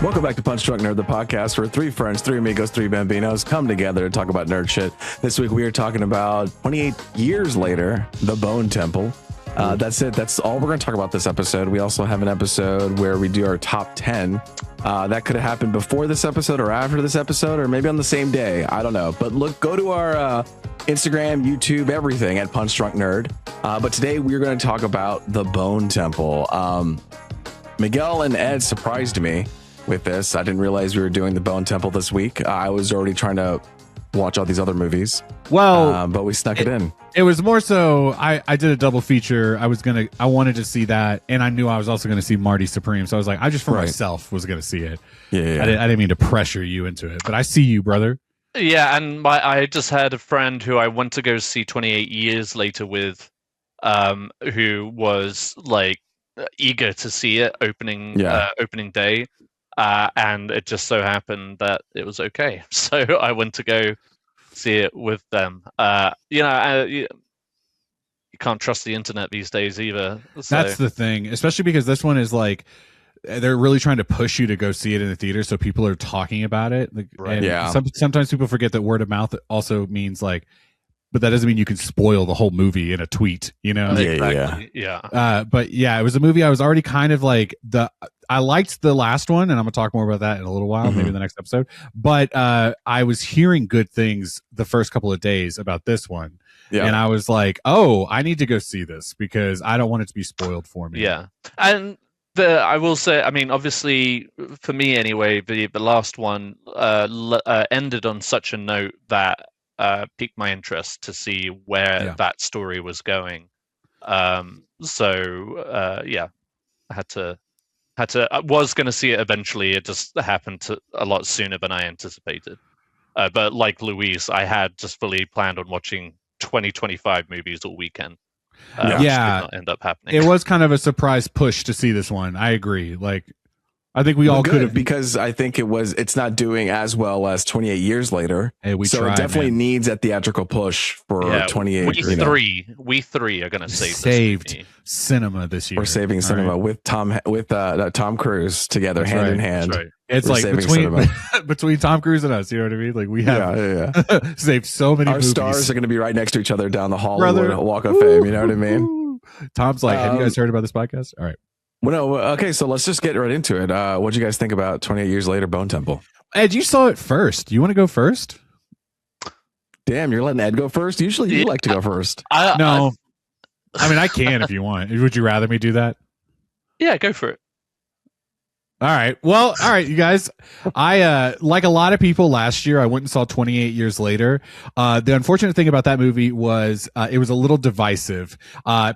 Welcome back to Punch Drunk Nerd, the podcast where three friends, three amigos, three bambinos come together to talk about nerd shit. This week we are talking about 28 years later, the Bone Temple. That's it. That's all we're going to talk about this episode. We also have an episode where we do our top 10. That could have happened before this episode or after this episode or maybe on the same day. I don't know. But look, go to our Instagram, YouTube, everything at Punch Drunk Nerd. But today we're going to talk about the Bone Temple. Miguel and Ed surprised me with this. I didn't realize we were doing the Bone Temple this week. I was already trying to watch all these other movies. Well, but we snuck it in. It was more so I did a double feature. I wanted to see that, and I knew I was also going to see Marty Supreme. So I was like, I just for myself was going to see it. Yeah. I didn't mean to pressure you into it, but I see you, brother. Yeah, and I just had a friend who I went to go see 28 years later with, who was like eager to see it opening day. And it just so happened that it was okay. So I went to go see it with them. You can't trust the internet these days either. So. That's the thing, especially because this one is like, they're really trying to push you to go see it in the theater. So people are talking about it. And sometimes people forget that word of mouth also means like, but that doesn't mean you can spoil the whole movie in a tweet, you know? Yeah. But yeah, it was a movie I was already kind of like I liked the last one, and I'm gonna talk more about that in a little while, maybe in the next episode. But I was hearing good things the first couple of days about this one. Yeah. And I was like, oh, I need to go see this because I don't want it to be spoiled for me. Yeah. And I will say, I mean, obviously, for me anyway, the last one ended on such a note that piqued my interest to see where that story was going. I was going to see it eventually. It just happened a lot sooner than I anticipated. But like Louise, I had just fully planned on watching 2025 movies all weekend. Which did not end up happening. It was kind of a surprise push to see this one. I agree. Like, I think we all could have, because I think it's not doing as well as 28 years later. Hey, it definitely needs a theatrical push for 28. We three are going to saved cinema this year. We're saving cinema with Tom Cruise together, hand in hand. Right. It's like between Tom Cruise and us, you know what I mean? Like we have saved so many. Our movies. stars are going to be right next to each other down the Hollywood Walk of Fame. You know what I mean? Tom's like, have you guys heard about this podcast? All right. Well, no, okay, so let's just get right into it. What do you guys think about 28 years later, Bone Temple? Ed, you saw it first. You want to go first? Damn, you're letting Ed go first? Usually you like to go first. No. I mean, I can if you want. Would you rather me do that? Yeah, go for it. All right. Well, all right, you guys. I like a lot of people last year, I went and saw 28 Years Later. The unfortunate thing about that movie was it was a little divisive.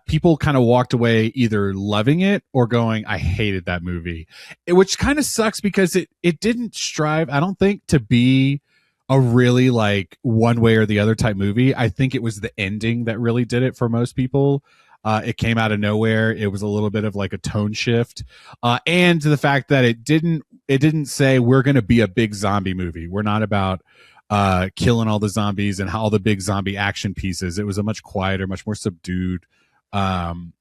People kind of walked away either loving it or going, I hated that movie. Which kind of sucks because it didn't strive, I don't think, to be a really like one way or the other type movie. I think it was the ending that really did it for most people. It came out of nowhere. It was a little bit of like a tone shift, and the fact that it didn't say we're going to be a big zombie movie. We're not about killing all the zombies and all the big zombie action pieces. It was a much quieter, much more subdued film.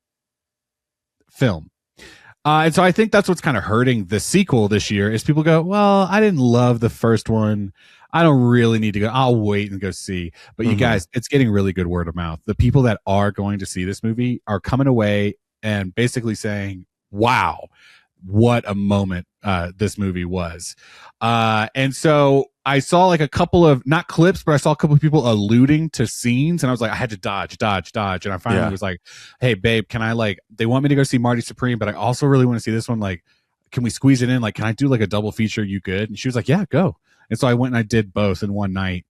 And so I think that's what's kind of hurting the sequel this year is people go, well, I didn't love the first one. I don't really need to go. I'll wait and go see. But you guys, it's getting really good word of mouth. The people that are going to see this movie are coming away and basically saying, wow, what a moment this movie was. And so I saw like a couple of, not clips, but I saw a couple of people alluding to scenes. And I was like, I had to dodge. And I finally was like, hey, babe, can I they want me to go see Marty Supreme, but I also really want to see this one. Like, can we squeeze it in? Like, can I do like a double feature? You good? And she was like, yeah, go. And so I went and I did both in one night.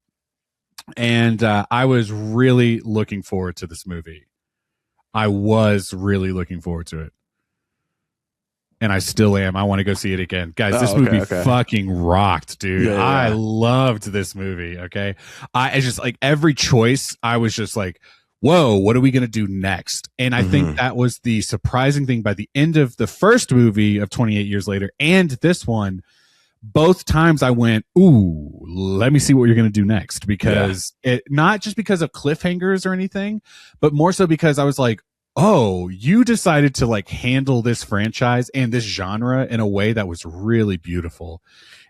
And I was really looking forward to this movie. I was really looking forward to it. And I still am. I want to go see it again. Guys, this movie fucking rocked, dude. Yeah. I loved this movie, okay? I just like every choice, I was just like, whoa, what are we going to do next? And I think that was the surprising thing by the end of the first movie of 28 Years Later and this one. Both times I went, ooh, let me see what you're going to do next. Because it not just because of cliffhangers or anything, but more so because I was like, oh, you decided to like handle this franchise and this genre in a way that was really beautiful.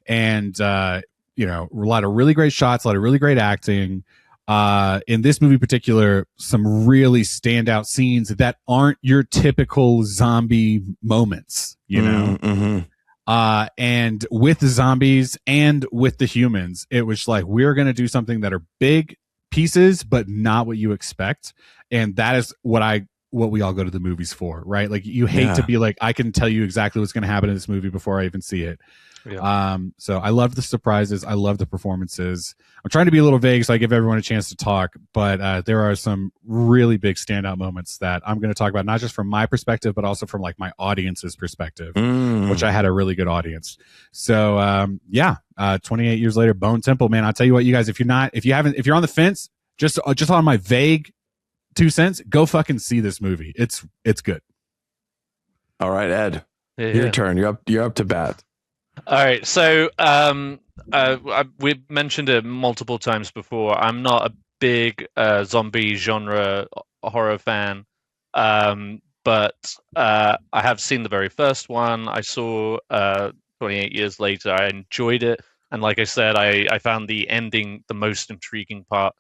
And, you know, a lot of really great shots, a lot of really great acting. In this movie in particular, some really standout scenes that aren't your typical zombie moments, you know? Mm-hmm. And with the zombies and with the humans, it was like, we're going to do something that are big pieces, but not what you expect. And that is what we all go to the movies for, right? Like, you hate to be like, I can tell you exactly what's going to happen in this movie before I even see it. Yeah. So I love the surprises. I love the performances. I'm trying to be a little vague so I give everyone a chance to talk, but there are some really big standout moments that I'm going to talk about, not just from my perspective, but also from like my audience's perspective, which I had a really good audience. So 28 years later, Bone Temple, man, I'll tell you what, you guys, if you're on the fence, just on my vague 2 cents, go fucking see this movie. It's good. All right, Ed, your turn. You're up to bat. All right, so we've mentioned it multiple times before. I'm not a big zombie genre horror fan, but I have seen the very first one. I saw 28 years later. I enjoyed it, and like I said, I found the ending the most intriguing part.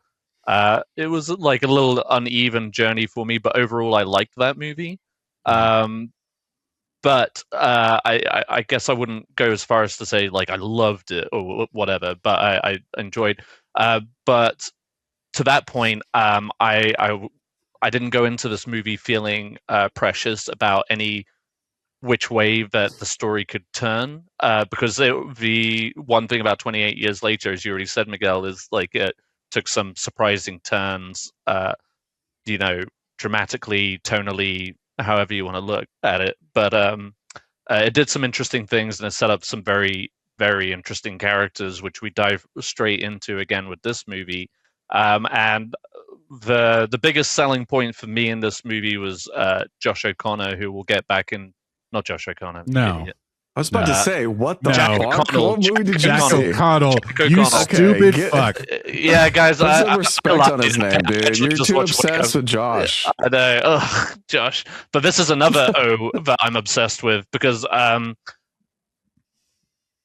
It was like a little uneven journey for me, but overall, I liked that movie. But I guess I wouldn't go as far as to say like I loved it or whatever, but I enjoyed. But to that point, I didn't go into this movie feeling precious about any which way that the story could turn, because the one thing about 28 years later, as you already said, Miguel, is like it took some surprising turns, you know, dramatically, tonally, however you want to look at it. But it did some interesting things, and it set up some very, very interesting characters, which we dive straight into again with this movie. And the biggest selling point for me in this movie was Josh O'Connor, who will get back in. Not Josh O'Connor. No. Idiot. I was about to say, what the Jack fuck? O'Connell. What movie did you Jack see? O'Connell. You stupid fuck. Yeah, guys. Put some respect on his name, dude. You're too obsessed with Josh. I know. Oh, Josh. But this is another O that I'm obsessed with because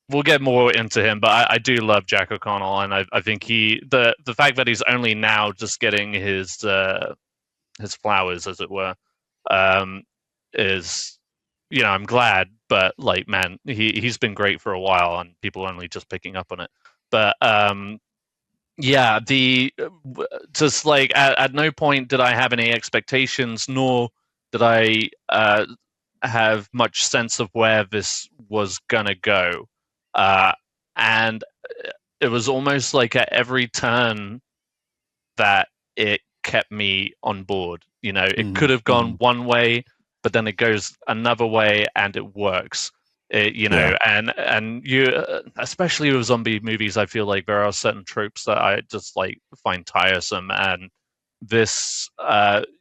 we'll get more into him, but I do love Jack O'Connell, and I think the fact that he's only now just getting his flowers, as it were, is, you know, I'm glad, but like, man, he's been great for a while, and people are only just picking up on it. But yeah, just like at no point did I have any expectations, nor did I have much sense of where this was gonna go, and it was almost like at every turn that it kept me on board. You know, it could have gone one way, but then it goes another way, and it works. You know, and you, especially with zombie movies, I feel like there are certain tropes that I just like find tiresome, and this,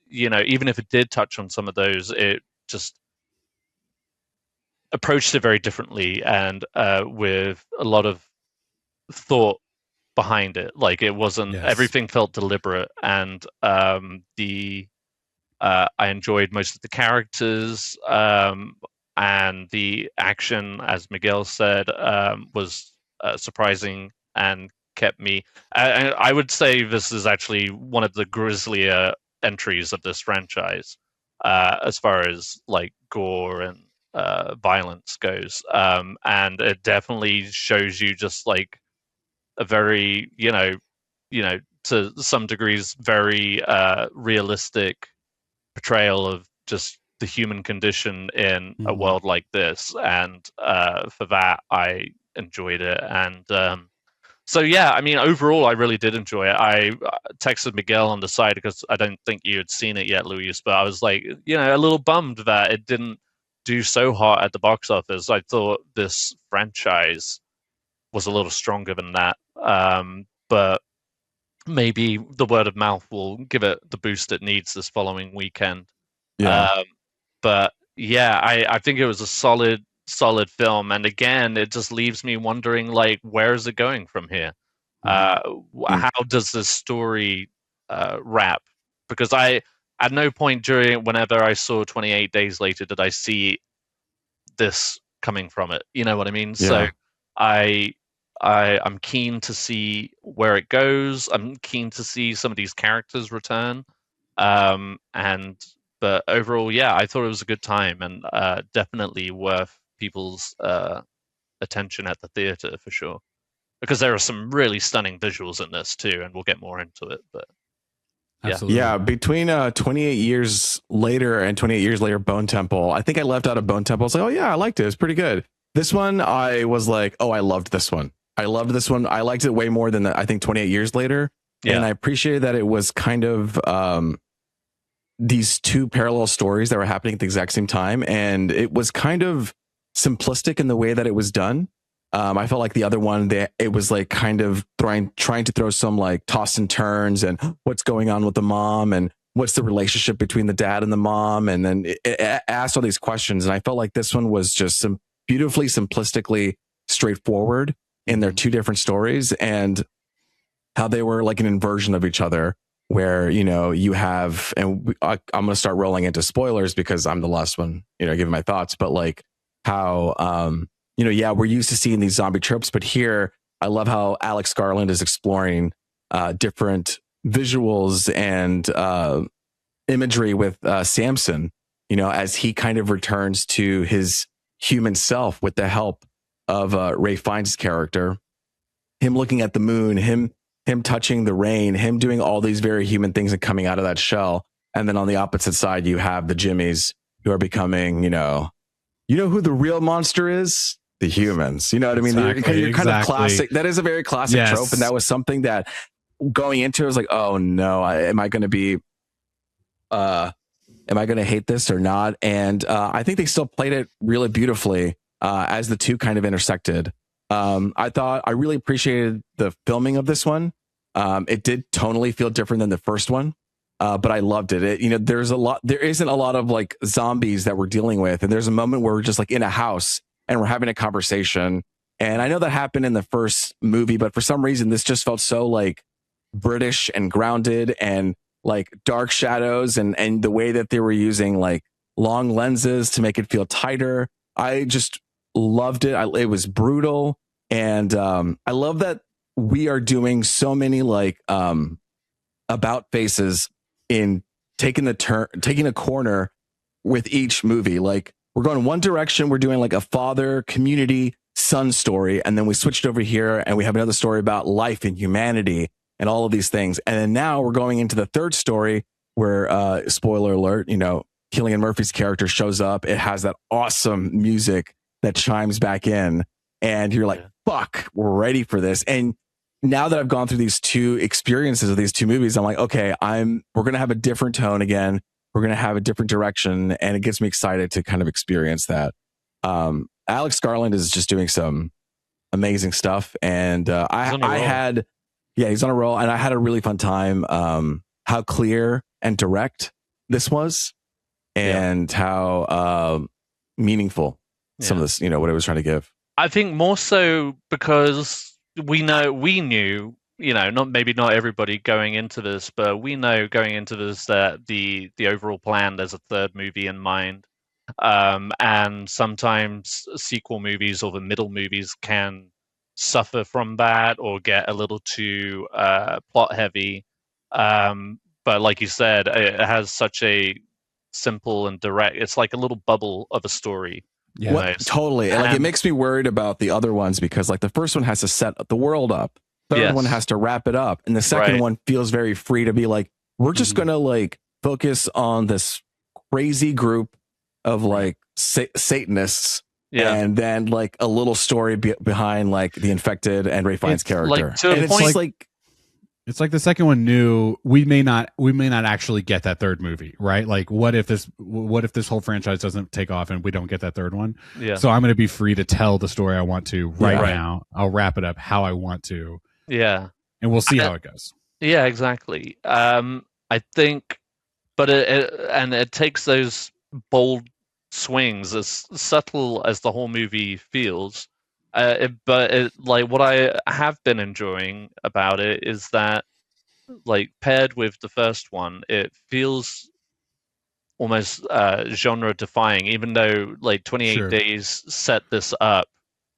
you know, even if it did touch on some of those, it just approached it very differently and with a lot of thought behind it. Like, it wasn't everything felt deliberate, and I enjoyed most of the characters, and the action, as Miguel said, was surprising and kept me. I would say this is actually one of the grislier entries of this franchise, as far as like gore and violence goes, and it definitely shows you just like a very, you know, to some degrees, very realistic portrayal of just the human condition in a world like this, and for that I enjoyed it. And so yeah, I mean, overall I really did enjoy it. I texted Miguel on the side because I don't think you had seen it yet, Luis, but I was like, you know, a little bummed that it didn't do so hot at the box office. I thought this franchise was a little stronger than that, but maybe the word of mouth will give it the boost it needs this following weekend. But yeah, I think it was a solid film, and again, it just leaves me wondering, like, where is it going from here? How does this story wrap? Because I at no point whenever I saw 28 Days Later did I see this coming from it. You know what I mean? Yeah. So I'm keen to see where it goes. I'm keen to see some of these characters return. But overall, yeah, I thought it was a good time and definitely worth people's attention at the theater for sure. Because there are some really stunning visuals in this too, and we'll get more into it. But yeah. Absolutely. Yeah, between 28 years later and 28 years later, Bone Temple. I think I left out of Bone Temple. I was like, oh yeah, I liked it. It's pretty good. This one, I was like, oh, I loved this one. I loved this one. I liked it way more than I think 28 years later. Yeah. And I appreciated that it was kind of these two parallel stories that were happening at the exact same time. And it was kind of simplistic in the way that it was done. I felt like the other one, it was like kind of trying to throw some like toss and turns and what's going on with the mom and what's the relationship between the dad and the mom. And then it asked all these questions. And I felt like this one was just some beautifully simplistically straightforward in their two different stories and how they were like an inversion of each other where, you know, you have, and I'm going to start rolling into spoilers because I'm the last one, you know, giving my thoughts, but like how, you know, yeah, we're used to seeing these zombie tropes, but here I love how Alex Garland is exploring different visuals and imagery with Samson, you know, as he kind of returns to his human self with the help of Ray Fiennes' character, him looking at the moon, him touching the rain, him doing all these very human things and coming out of that shell. And then on the opposite side, you have the Jimmies who are becoming, you know who the real monster is? The humans, you know what I mean? You're kind of classic. That is a very classic trope. And that was something that going into it was like, oh no, am I going to hate this or not? And I think they still played it really beautifully as the two kind of intersected. I really appreciated the filming of this one. It did tonally feel different than the first one. But I loved it. There isn't a lot of like zombies that we're dealing with. And there's a moment where we're just like in a house and we're having a conversation. And I know that happened in the first movie, but for some reason, this just felt so like British and grounded and like dark shadows and the way that they were using like long lenses to make it feel tighter. I just loved it. It was brutal. And I love that we are doing so many like about faces in taking a corner with each movie. Like we're going one direction. We're doing like a father, community, son story. And then we switched over here and we have another story about life and humanity and all of these things. And then now we're going into the third story where, spoiler alert, Cillian Murphy's character shows up. It has that awesome music that chimes back in and you're like, fuck, we're ready for this. And now that I've gone through these two experiences of these two movies, I'm like, okay, we're going to have a different tone again. We're going to have a different direction. And it gets me excited to kind of experience that. Alex Garland is just doing some amazing stuff. And he's on a roll. And I had a really fun time. How clear and direct this was and how meaningful some of this, what it was trying to give. I think more so because we knew, not everybody going into this, but we know going into this that the overall plan, there's a third movie in mind. And sometimes sequel movies or the middle movies can suffer from that or get a little too plot heavy. But like you said, it has such a simple and direct, it's like a little bubble of a story. Yeah, totally. And like it makes me worried about the other ones because like the first one has to set the world up. Third one has to wrap it up. And the second one feels very free to be like, we're just going to like focus on this crazy group of like Satanists. Yeah. And then like a little story behind like the infected and Ray Fiennes' character. It's like the second one knew we may not actually get that third movie, right? Like what if this whole franchise doesn't take off and we don't get that third one? Yeah. So I'm going to be free to tell the story I want to now. I'll wrap it up how I want to. Yeah. And we'll see how it goes. Yeah, exactly. I think, but it takes those bold swings, as subtle as the whole movie feels. But what I have been enjoying about it is that, like, paired with the first one, it feels almost genre defying, even though like 28 Sure. Days set this up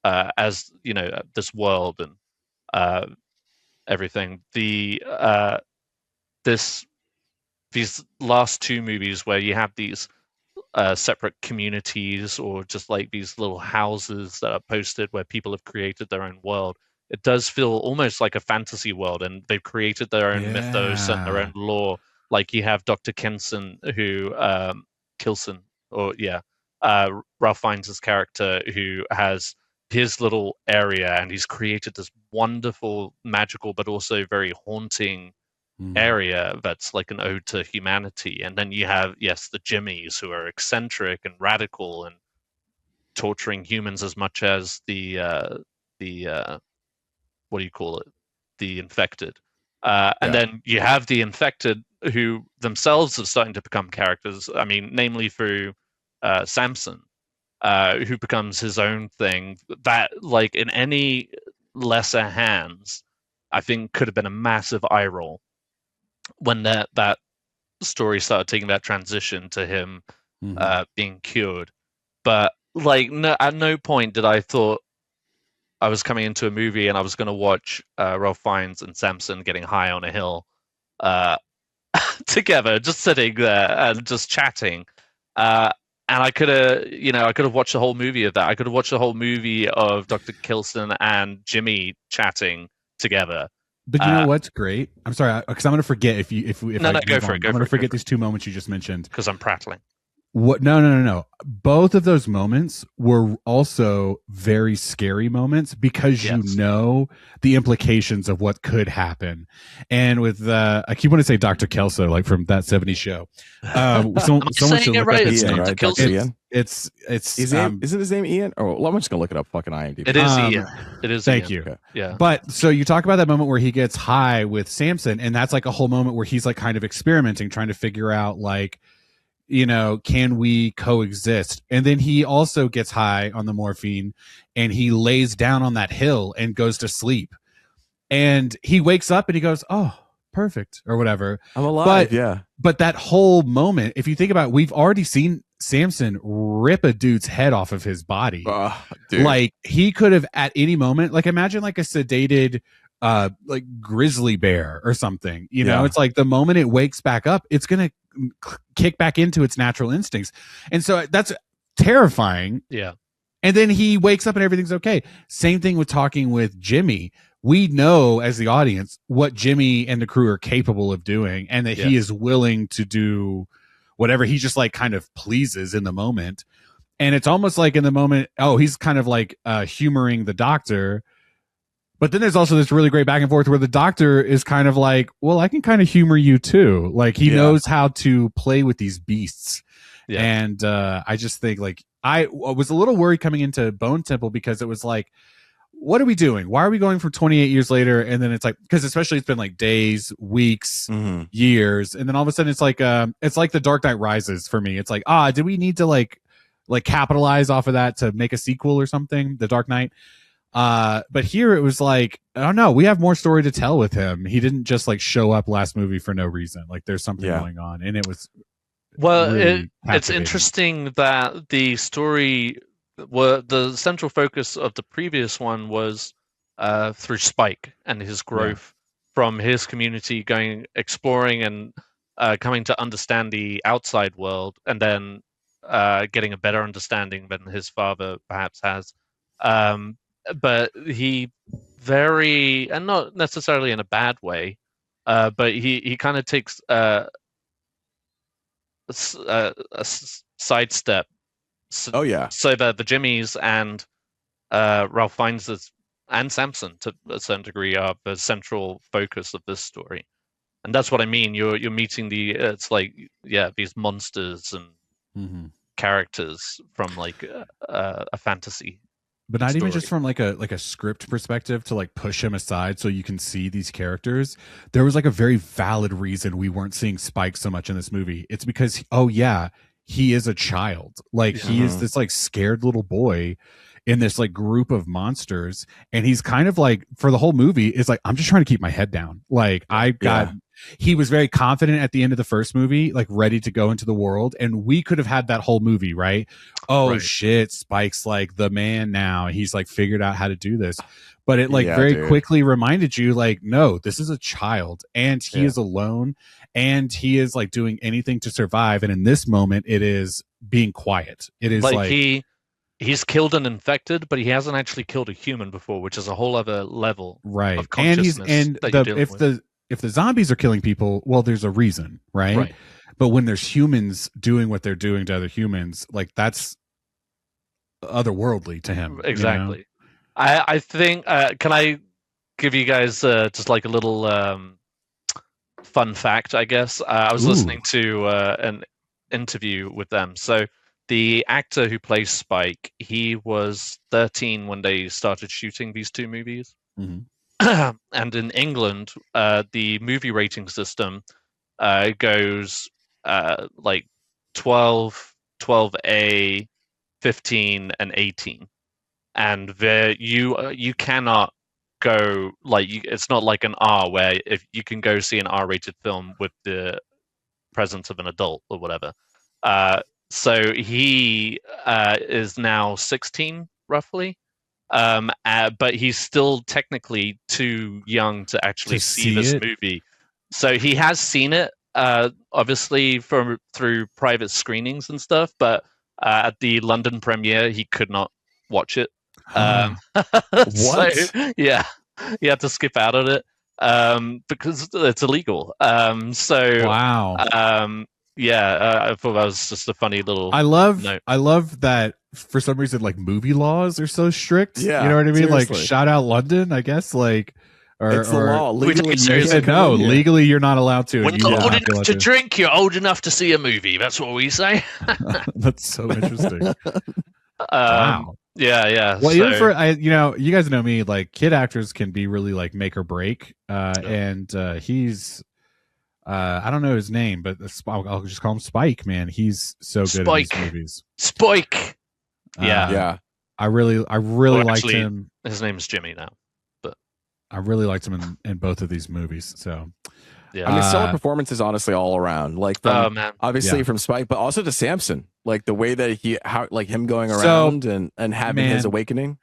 as this world and everything. This these last two movies where you have these separate communities or just like these little houses that are posted where people have created their own world. It does feel almost like a fantasy world, and they've created their own mythos and their own lore. Like you have Dr. Kinson, who Kilson, or Ralph Fiennes' his character, who has his little area, and he's created this wonderful, magical, but also very haunting area that's like an ode to humanity. And then you have, yes, the Jimmies, who are eccentric and radical and torturing humans as much as the what do you call it, the infected. And then you have the infected, who themselves are starting to become characters. I mean, namely through Samson, who becomes his own thing. That, like, in any lesser hands, I think could have been a massive eye roll when that story started taking that transition to him being cured. But like, at no point did I thought I was coming into a movie and I was going to watch Ralph Fiennes and Samson getting high on a hill together, just sitting there and just chatting. And I could have watched the whole movie of that. I could have watched the whole movie of Dr. Kilson and Jimmy chatting together. But you know what's great? I'm sorry, because I'm going to forget if no, go for it. I'm going to forget these two moments you just mentioned because I'm prattling. What? No. Both of those moments were also very scary moments because you know the implications of what could happen. And with I keep wanting to say Dr. Kelso, like from that '70s show. Someone should look right? up It's Ian, Dr. right? Kelso. Ian? It's isn't his name Ian? Oh, well, I'm just gonna look it up. Fucking IMDb. It is Ian. It is. Thank Ian. you. Okay. Yeah. But so you talk about that moment where he gets high with Samson, and that's like a whole moment where he's like kind of experimenting, trying to figure out like, can we coexist? And then he also gets high on the morphine and he lays down on that hill and goes to sleep. And he wakes up and he goes, "Oh, perfect," or whatever. I'm alive. But that whole moment, if you think about it, we've already seen Samson rip a dude's head off of his body. Dude. Like he could have at any moment, like imagine like a sedated like grizzly bear or something, it's like the moment it wakes back up, it's gonna kick back into its natural instincts. And so that's terrifying. Yeah. And then he wakes up and everything's okay. Same thing with talking with Jimmy. We know as the audience what Jimmy and the crew are capable of doing, and that he is willing to do whatever he just like kind of pleases in the moment. And it's almost like in the moment, he's kind of like humoring the doctor. But then there's also this really great back and forth where the doctor is kind of like, well, I can kind of humor you too. Like he knows how to play with these beasts. Yeah. And I just think like I was a little worried coming into Bone Temple because it was like, what are we doing? Why are we going from 28 years later? And then it's like, because especially it's been like days, weeks, years. And then all of a sudden it's like the Dark Knight Rises for me. It's like, did we need to like capitalize off of that to make a sequel or something? The Dark Knight. But here it was like, oh no, we have more story to tell with him. He didn't just like show up last movie for no reason. Like there's something going on, and it was really it's interesting that the story the central focus of the previous one was through Spike and his growth from his community going exploring and coming to understand the outside world, and then getting a better understanding than his father perhaps has. But he and not necessarily in a bad way, but he kind of takes a sidestep. So that the Jimmies and Ralph Fiennes and Samson to a certain degree are the central focus of this story, and that's what I mean. You're meeting it's like these monsters and characters from like a fantasy. But not story. Even just from like a script perspective to like push him aside so you can see these characters. There was like a very valid reason we weren't seeing Spike so much in this movie. It's because he is a child. Like he is this like scared little boy, in this like group of monsters, and he's kind of like for the whole movie is like, I'm just trying to keep my head down. Like he was very confident at the end of the first movie, like ready to go into the world, and we could have had that whole movie, right? Oh shit, Spike's like the man now. He's like figured out how to do this. But it like very quickly reminded you, like, no, this is a child, and he is alone, and he is like doing anything to survive. And in this moment, it is being quiet. It is like he's killed an infected, but he hasn't actually killed a human before, which is a whole other level of consciousness. If the zombies are killing people, well, there's a reason, right? But when there's humans doing what they're doing to other humans, like that's otherworldly to him. Exactly. You know? I think, can I give you guys just like a little fun fact, I guess? I was listening to an interview with them. So the actor who plays Spike, he was 13 when they started shooting these two movies. Mm-hmm. And in England, the movie rating system goes like 12, 12A, 15, and 18. And there you cannot go like it's not like an R where if you can go see an R-rated film with the presence of an adult or whatever. So he is now 16 roughly, but he's still technically too young to actually see this movie. So he has seen it, obviously through private screenings and stuff, but at the London premiere he could not watch it. What? So, yeah, you have to skip out on it because it's illegal. Wow. I thought that was just a funny little. I love note. that for some reason, like movie laws are so strict. Yeah, you know what I mean. seriously. Like shout out London, I guess. Like, it's the law. Legally, legally, you're not allowed to. When you're old enough to drink, you're old enough to see a movie. That's what we say. That's so interesting. Wow. Yeah. Well, even for you guys know me. Like, kid actors can be really like make or break. And he's, I don't know his name, but I'll just call him Spike. Man, he's so good in these movies. Spike. Yeah. I really liked him. His name's Jimmy now, but I really liked him in both of these movies. So. Yeah. I mean, stellar performances, honestly, all around. Like, obviously from Spike, but also to Samson. Like the way that him going around and having his awakening.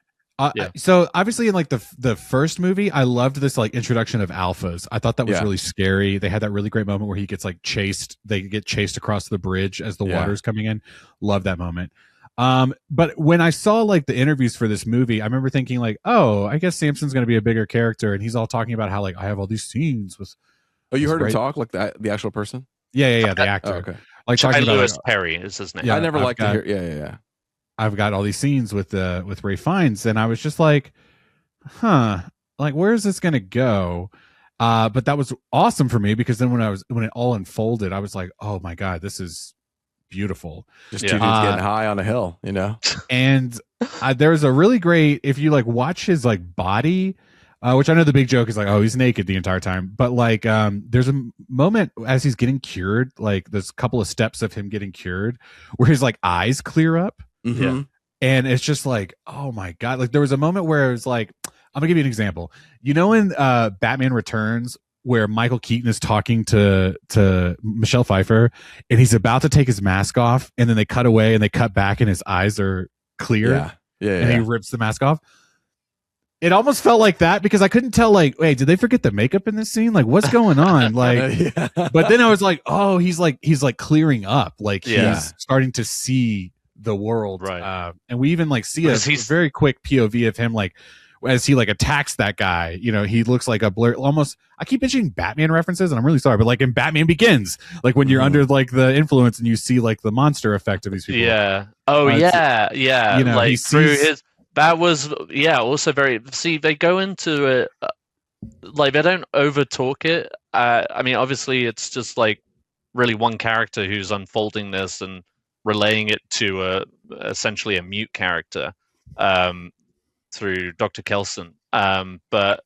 So obviously, in like the first movie, I loved this like introduction of alphas. I thought that was really scary. They had that really great moment where he gets like chased. They get chased across the bridge as the water's coming in. Love that moment. But when I saw like the interviews for this movie, I remember thinking like, oh, I guess Samson's going to be a bigger character, and he's all talking about how like I have all these scenes with. Oh, you heard him talk like that? The actual person? Yeah, the actor. Oh, okay. Like talking about Lewis Perry is his name. Yeah, I never liked to hear. Yeah. I've got all these scenes with Ray Fiennes, and I was just like, like where is this gonna go? But that was awesome for me because then when it all unfolded, I was like, oh my god, this is beautiful. Just two dudes getting high on a hill, you know. And there's a really great, if you like watch his like body. Which I know the big joke is like, oh, he's naked the entire time. But like, there's a moment as he's getting cured, like there's a couple of steps of him getting cured where his like eyes clear up. Mm-hmm. Yeah. And it's just like, oh my God. Like there was a moment where it was like, I'm gonna give you an example. You know, in Batman Returns, where Michael Keaton is talking to Michelle Pfeiffer and he's about to take his mask off and then they cut away and they cut back and his eyes are clear. Yeah. And he rips the mask off. It almost felt like that because I couldn't tell, like, wait, did they forget the makeup in this scene? Like, what's going on? Like, but then I was like, oh, he's like clearing up. Like he's starting to see the world. Right. And we even like see a very quick POV of him, like, as he like attacks that guy, you know, he looks like a blur. Almost, I keep mentioning Batman references, and I'm really sorry, but like in Batman Begins, like when you're under like the influence and you see like the monster effect of these people. Yeah. Oh yeah. You know, like through his. That was also very. See, they go into it like they don't over talk it. I mean, obviously, it's just like really one character who's unfolding this and relaying it to essentially a mute character through Dr. Kelson. But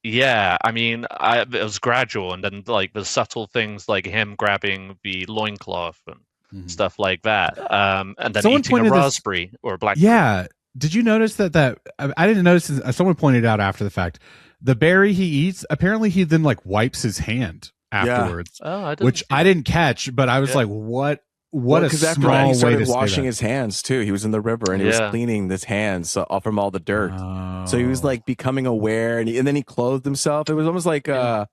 yeah, I mean, it was gradual, and then like the subtle things like him grabbing the loincloth and stuff like that, and then eating a raspberry or a blackberry. Yeah. Did you notice that I didn't notice? Someone pointed out after the fact, the berry he eats. Apparently, he then like wipes his hand afterwards, which I didn't catch. But I was like, what? What a small he started way to washing his hands too. He was in the river and he was cleaning his hands from all the dirt. So he was like becoming aware, and then he clothed himself. It was almost like, I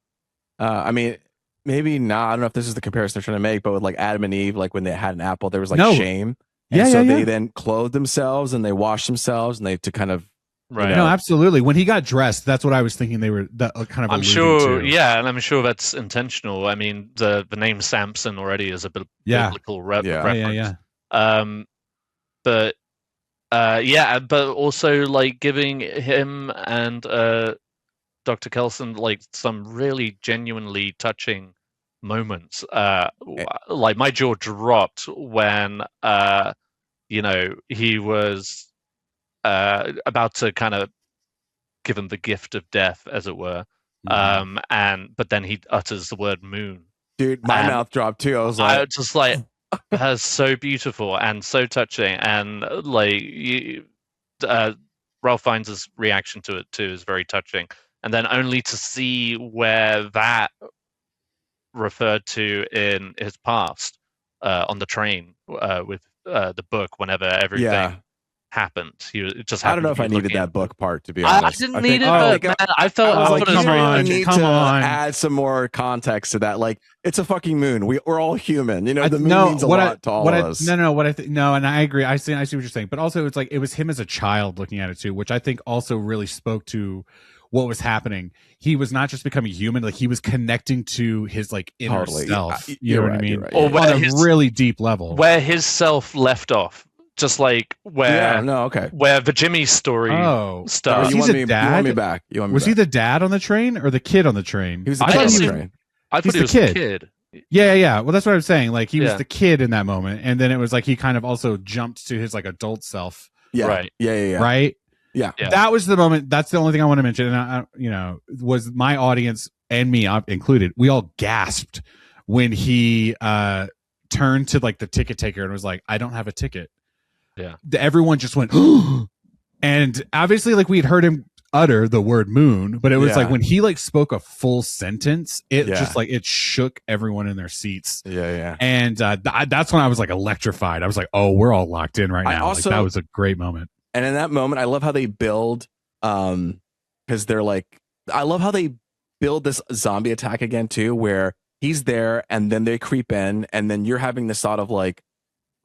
mean, maybe not. I don't know if this is the comparison they're trying to make, but with like Adam and Eve, like when they had an apple, there was like shame. And so they then clothed themselves and they washed themselves and they to kind of right. No, absolutely. When he got dressed, that's what I was thinking they were kind of. I'm sure, and I'm sure that's intentional. I mean, the name Samson already is a biblical reference. But but also like giving him and Dr. Kelson like some really genuinely touching moments. Like my jaw dropped when he was about to kind of give him the gift of death, as it were. But then he utters the word moon. Dude, my mouth dropped too. I was like, that's so beautiful and so touching. And like Ralph Fiennes' reaction to it too is very touching. And then only to see where that referred to in his past on the train with the book whenever everything happened. I don't know if I needed that book part, to be honest. I didn't need it, but man, I felt like, come on, add some more context to that. Like, it's a fucking moon. We're all human. The moon means a lot to all of us. And I agree. I see what you're saying, but also it's like it was him as a child looking at it too, which I think also really spoke to what was happening. He was not just becoming human, like he was connecting to his like inner self. You know what I mean? Right, or on a really deep level, where his self left off. Just like where the Jimmy story started. You want me back? Was he the dad on the train or the kid on the train? He was the kid on the train. I thought he was the kid. Yeah. Well, that's what I was saying. Like he was the kid in that moment, and then it was like he kind of also jumped to his like adult self. Yeah. Right. Yeah. Right. Yeah. That was the moment. That's the only thing I want to mention. And was my audience and me included. We all gasped when he turned to like the ticket taker and was like, "I don't have a ticket." Yeah. Everyone just went, and obviously, like we had heard him utter the word moon, but it was like when he like spoke a full sentence, it just like it shook everyone in their seats. Yeah. And that's when I was like electrified. I was like, oh, we're all locked in right now. Like, that was a great moment. And in that moment, I love how they build, because they're like, I love how they build this zombie attack again too, where he's there and then they creep in, and then you're having this thought of like,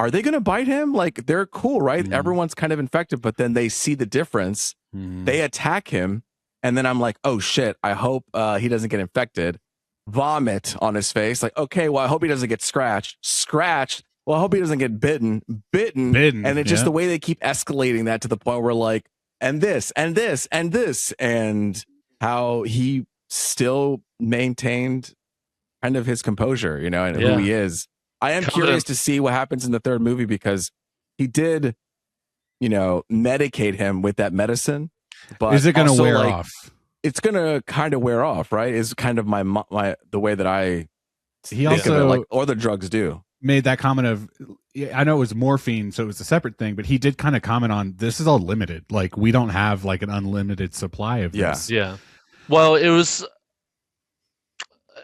are they going to bite him? Like, they're cool, right? Everyone's kind of infected, but then they see the difference. They attack him, and then I'm like, oh shit, I hope he doesn't get infected. Vomit on his face. Like, okay, well, I hope he doesn't get scratched. Well, I hope he doesn't get bitten. And it's just the way they keep escalating that to the point where like, and this, and this, and this, and how he still maintained kind of his composure, and who he is. I am curious to see what happens in the third movie, because he did, medicate him with that medicine. But is it going to wear off? It's going to kind of wear off, right? Is kind of the way that I think of it, like, or the drugs do. Made that comment of, I know it was morphine, so it was a separate thing, but he did kind of comment on, this is all limited. Like, we don't have like an unlimited supply of this. Yeah. Well, it was,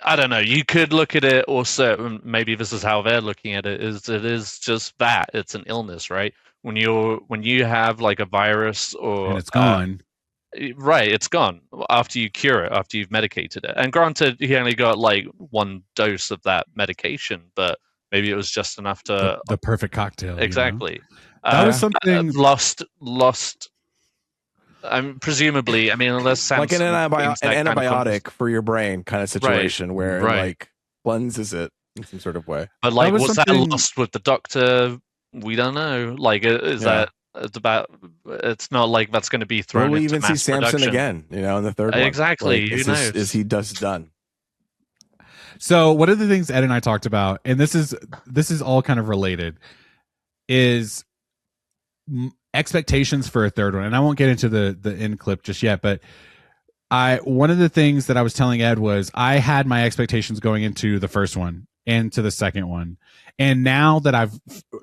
I don't know. You could look at it also. Maybe this is how they're looking at it. It is just that it's an illness, right? When you have like a virus and it's gone, right? It's gone after you cure it, after you've medicated it. And granted, he only got like one dose of that medication, but maybe it was just enough to the perfect cocktail. Exactly. That was something lost. Presumably, I mean, unless Samson like an antibiotic for your brain kind of situation, where it like cleanses it in some sort of way. But like, was that lost with the doctor? We don't know. Like, is that about? It's not like that's going to be thrown. Will we into even see Samson production again? In the third one, exactly. Like, who knows? Is he just done? So one of the things Ed and I talked about, and this is all kind of related, is expectations for a third one. And I won't get into the end clip just yet, but one of the things that I was telling Ed was I had my expectations going into the first one, and to the second one. And now that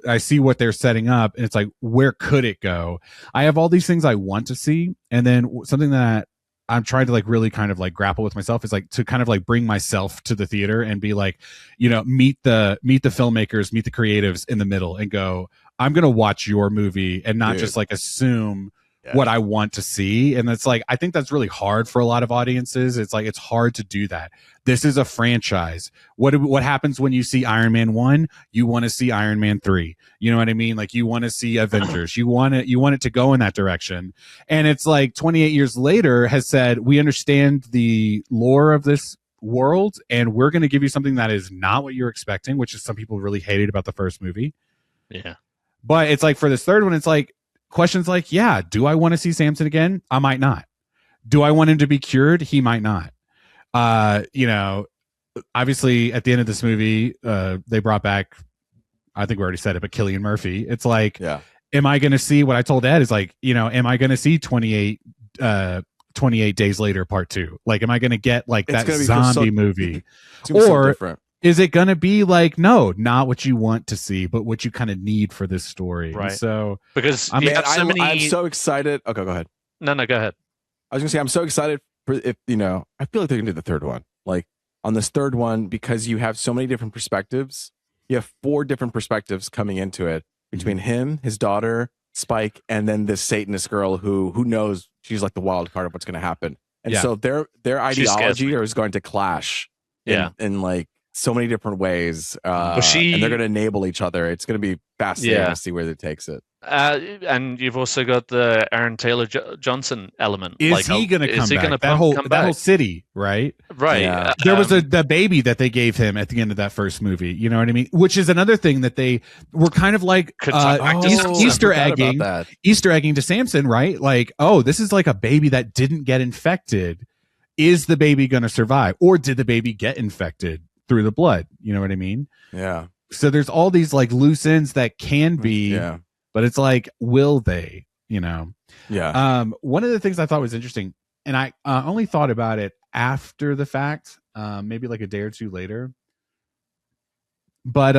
I see what they're setting up, and it's like, where could it go? I have all these things I want to see, and then something that I'm trying to like really kind of like grapple with myself is like to kind of like bring myself to the theater and be like, you know, meet the filmmakers, meet the creatives in the middle, and go, I'm gonna watch your movie and not just like assume what I want to see. And it's like, I think that's really hard for a lot of audiences. It's like, it's hard to do that. This is a franchise. What happens when you see Iron Man 1? You want to see Iron Man 3. You know what I mean? Like, you want to see Avengers. You want it to go in that direction. And it's like 28 years later has said, we understand the lore of this world, and we're going to give you something that is not what you're expecting, which is some people really hated about the first movie. Yeah. But it's like, for this third one, it's like, questions like, yeah, do I want to see Samson again? I might not. Do I want him to be cured? He might not. You know, obviously at the end of this movie, they brought back, I think we already said it, but Cillian Murphy. It's like, am I going to see what I told Ed is like, you know, am I going to see 28 Days Later Part 2? Like, am I going to get like that zombie movie? Or is it going to be like, no, not what you want to see, but what you kind of need for this story? Right. And so, because I'm so excited. Okay, go ahead. No, go ahead. I was gonna say, I'm so excited for, if you know, I feel like they're gonna do the third one. Like, on this third one, because you have so many different perspectives. You have 4 different perspectives coming into it between him, his daughter, Spike, and then this Satanist girl who knows she's like the wild card of what's gonna happen. And so their ideology is going to clash. In like so many different ways, and they're going to enable each other. It's going to be fascinating to see where it takes it. And you've also got the Aaron Taylor Johnson element. Is he going to come back? That whole city, right? Right. Yeah. There was the baby that they gave him at the end of that first movie. You know what I mean? Which is another thing that they were kind of like Easter egging to Samson, right? Like, oh, this is like a baby that didn't get infected. Is the baby going to survive, or did the baby get infected through the blood? You know what I mean? Yeah. So there's all these like loose ends that can be, but it's like, will they? You know? Yeah. One of the things I thought was interesting, and I only thought about it after the fact, maybe like a day or two later. But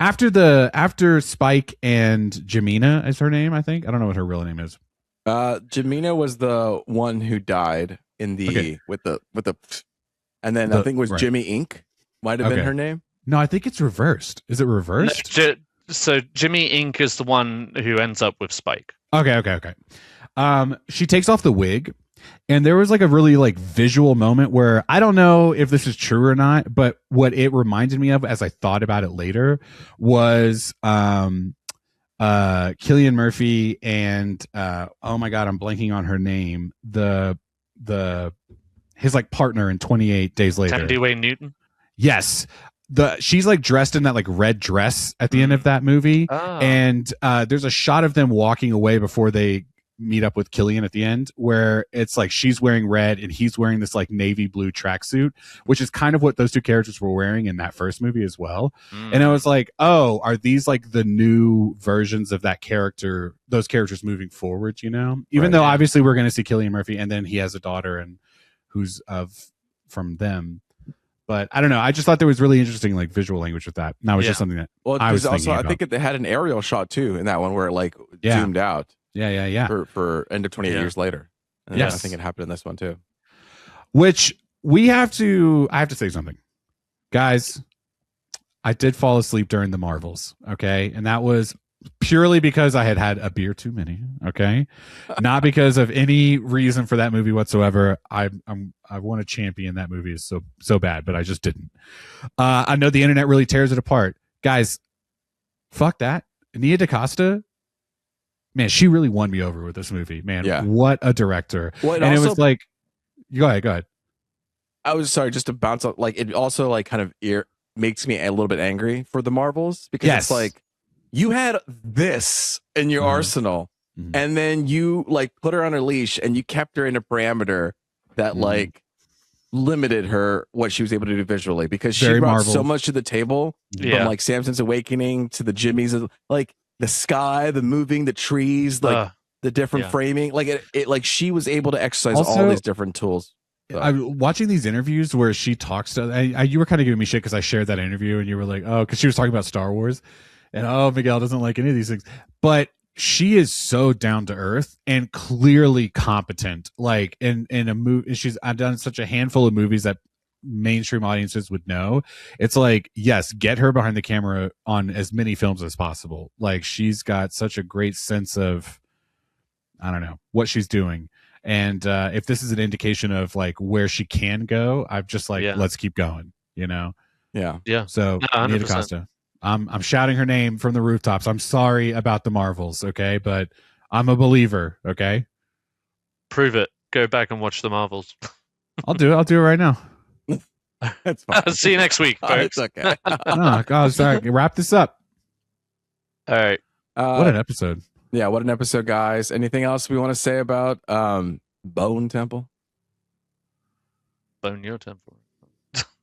after Spike and Jamina is her name, I think. I don't know what her real name is. Jamina was the one who died in the with the and then I think it was Jimmy Inc. might have been her name. No, I think it's reversed. Is it reversed? So Jimmy Inc. is the one who ends up with Spike. Okay. She takes off the wig, and there was like a really like visual moment where I don't know if this is true or not, but what it reminded me of as I thought about it later was Cillian Murphy and oh my god, I'm blanking on her name. His like partner in 28 Days Later. Tandy Wayne Newton. Yes. She's like dressed in that like red dress at the end of that movie. Oh. And there's a shot of them walking away before they meet up with Cillian at the end, where it's like she's wearing red and he's wearing this like navy blue tracksuit, which is kind of what those two characters were wearing in that first movie as well. And I was like, oh, are these like the new versions of that character, those characters moving forward, you know? Even though obviously we're going to see Cillian Murphy, and then he has a daughter and who's from them. But I don't know. I just thought there was really interesting like visual language with that. And that was just something that I was thinking about. I think they had an aerial shot too in that one where it like zoomed out. Yeah. For end of 28 years later. And I think it happened in this one too. Which I have to say something. Guys, I did fall asleep during the Marvels, okay? And that was purely because I had a beer too many, okay? Not because of any reason for that movie whatsoever. I want to champion that movie is so bad, but I just didn't. I know the internet really tears it apart. Guys, fuck that. Nia DaCosta, man, she really won me over with this movie, man. Yeah. What a director. Well, and it was like, go ahead. I was sorry, just to bounce up. Like, it also like kind of makes me a little bit angry for the Marvels, because it's like, you had this in your arsenal, and then you like put her on a leash and you kept her in a parameter that like limited her what she was able to do visually, because she brought so much to the table, from like Samson's Awakening to the Jimmy's, like the sky, the moving, the trees, like the different framing, like it like she was able to exercise all these different tools. watching these interviews where she talks to, you were kind of giving me shit because I shared that interview and you were like, oh, because she was talking about Star Wars, and Miguel doesn't like any of these things, but she is so down to earth and clearly competent. Like in a movie, I've done such a handful of movies that mainstream audiences would know. It's like, yes, get her behind the camera on as many films as possible. Like she's got such a great sense of, I don't know, what she's doing. And if this is an indication of like where she can go, I'm just like, let's keep going, you know? Yeah. Yeah. So Nia DaCosta, I'm shouting her name from the rooftops. I'm sorry about the Marvels, okay? But I'm a believer, okay? Prove it. Go back and watch the Marvels. I'll do it right now. That's fine. See you next week, folks. It's okay. Oh, God, sorry. Wrap this up. All right. What an episode. Yeah, what an episode, guys. Anything else we want to say about Bone Temple? Bone your temple.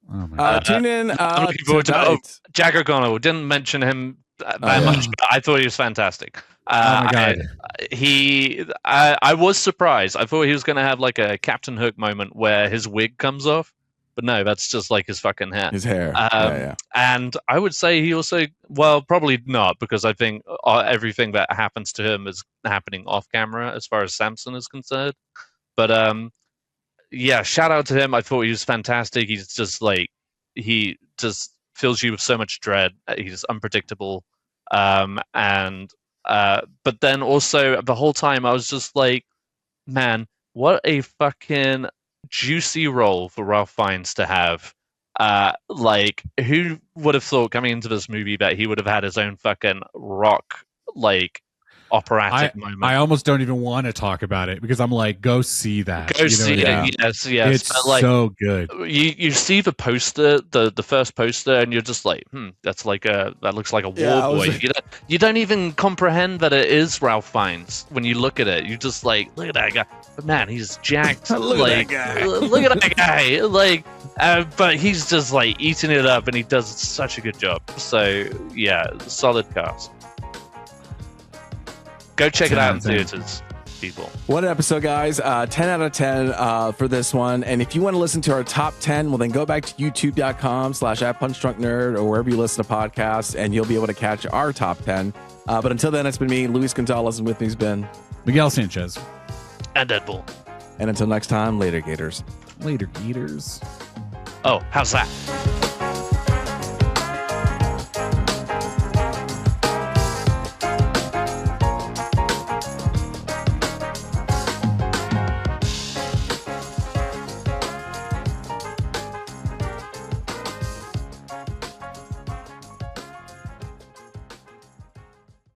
Oh my God. Tune in I'm looking forward to Jack O'Connell. Didn't mention him that much, but I thought he was fantastic. Oh my God. I was surprised. I thought he was going to have like a Captain Hook moment where his wig comes off. But no, that's just like his fucking hair. His hair. And I would say he also, well, probably not, because I think everything that happens to him is happening off camera as far as Samson is concerned. But yeah, shout out to him. I thought he was fantastic. He's just like, he just fills you with so much dread. He's unpredictable. But then also the whole time I was just like, man, what a fucking juicy role for Ralph Fiennes to have. Like, who would have thought coming into this movie that he would have had his own fucking rock, like, operatic moment? I almost don't even want to talk about it because I'm like, go see that. Go see it. Yes. It's like, so good. You see the poster, the first poster, and you're just like, that looks like a war boy. You don't even comprehend that it is Ralph Fiennes when you look at it. You just like, look at that guy. But man, he's jacked. Look at that guy. Look at that guy. Like, but he's just like eating it up, and he does such a good job. So yeah, solid cast. Go check it out in theaters, people. What an episode, guys. 10 out of 10 for this one. And if you want to listen to our top 10, well, then go back to youtube.com/@punchdrunknerd or wherever you listen to podcasts, and you'll be able to catch our top 10. But until then, it's been me, Luis Gonzalez, and with me has been Miguel Sanchez. And Deadpool. And until next time, later, Gators. Later, Gators. Oh, how's that?